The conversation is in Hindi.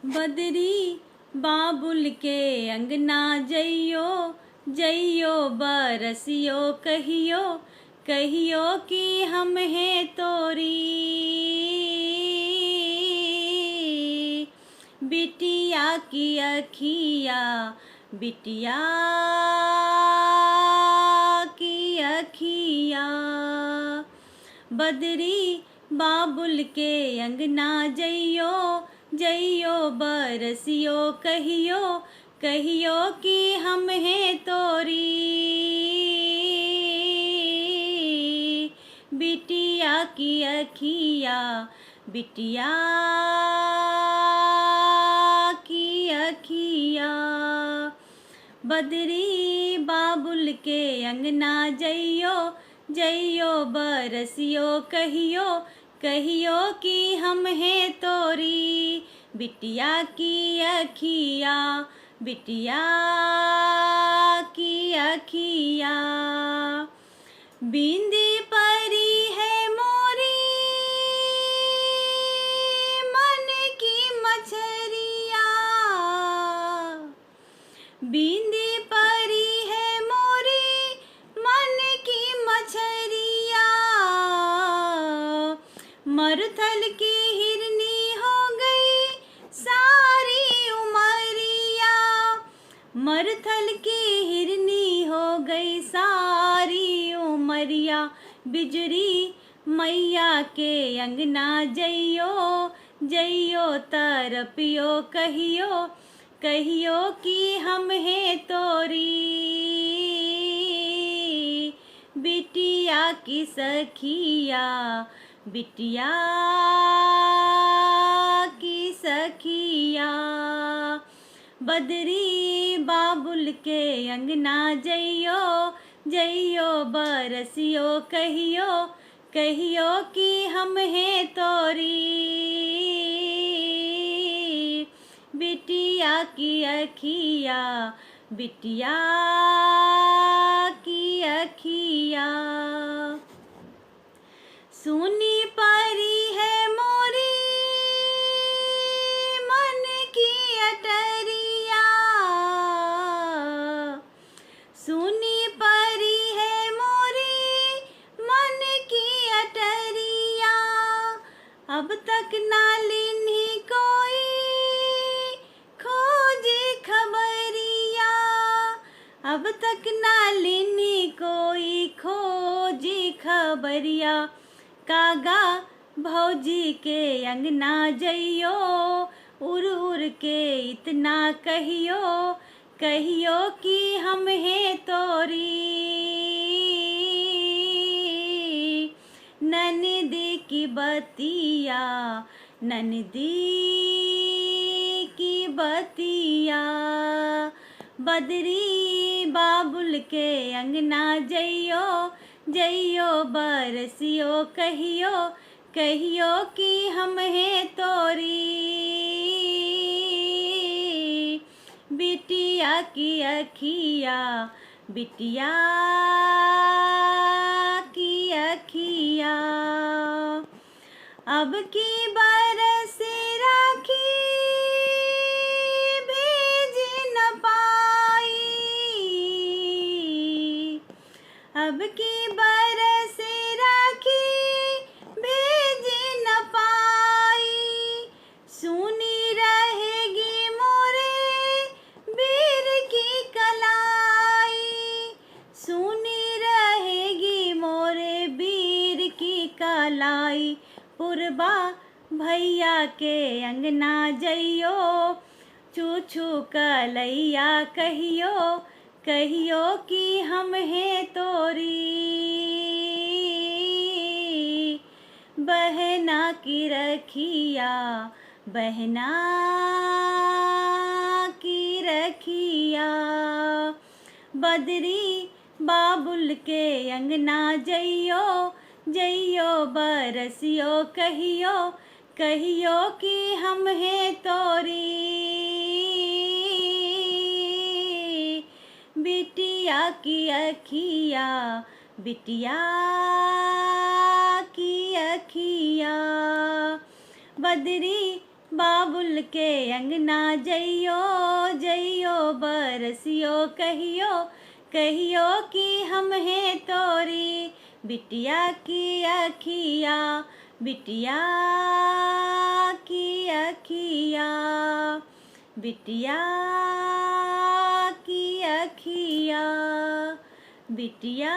बदरी बाबुल के अंगना जइयो जइयो बरसियो कहियो कहियो कि हम हैं तोरी बिटिया की अखिया बिटिया की अखिया। बदरी बाबुल के अंगना जइयो जइयो बरसियो कहियो कहियो कि हम हैं तोरी बिटिया की अखिया बिटिया की अखिया। बदरी बाबुल के अंगना जइयो जइयो बरसियो कहियो कहियो कि हम हैं तोरी बिटिया की अखिया बिटिया की अखिया। बिंदी परी है मोरी मन की मछरिया बिंदी परी है मोरी मन की मछरिया। मरुथल की हिरनी हो गई सारी उमरिया मरुथल की हिरनी हो गई सारी उमरिया। बिजरी मैया के अंगना जइयो जइयो तरपियो कहियो कहियो कि हम हैं तोरी बिटिया की सखिया बिटिया की सखिया। बदरी बाबुल के अंगना जइयो जइयो बरसियो कहियो कहियो कि हम हैं तोरी बिटिया की अखिया बिटिया की अखिया। सुनी परी है मोरी मन की अटरिया सुनी परी है मोरी मन की अटरिया। अब तक ना लिन्ही कोई खोजे खबरिया अब तक ना लिन्ही कोई खोजे खबरिया। कागा भौजी के अंगना जइयो उड़ उड़ के इतना कहियो कहियो कि हम हैं तोरी ननदी की बतिया ननदी की बतिया। बदरी बाबुल के अंगना जइयो जइयो बरसियो कहियो कहियो कि हम हैं तोरी बिटिया की अखिया बिटिया की अखिया। अब की बरस राखी भेज न पाई अब की बरस राखी भेज न पाई। सुनी रहेगी मोरे वीर की कलाई सुनी रहेगी मोरे वीर की कलाई। पुरबा भैया के अंगना जइयो छू छू कलैया कहियो कहियो कि हम हैं तोरी बहना की रखिया बहना की रखिया। बदरी बाबुल के अंगना जइयो जइयो बरसियो कहियो कहियो कि हम हैं तोरी बिटिया की अखिया बिटिया की अखिया। बदरी बाबुल के अंगना जइयो जइयो बरसियो कहियो कहियो कि हम हैं तोरी बिटिया की अखिया बिटिया की अखिया बिटिया की अखिया बिटिया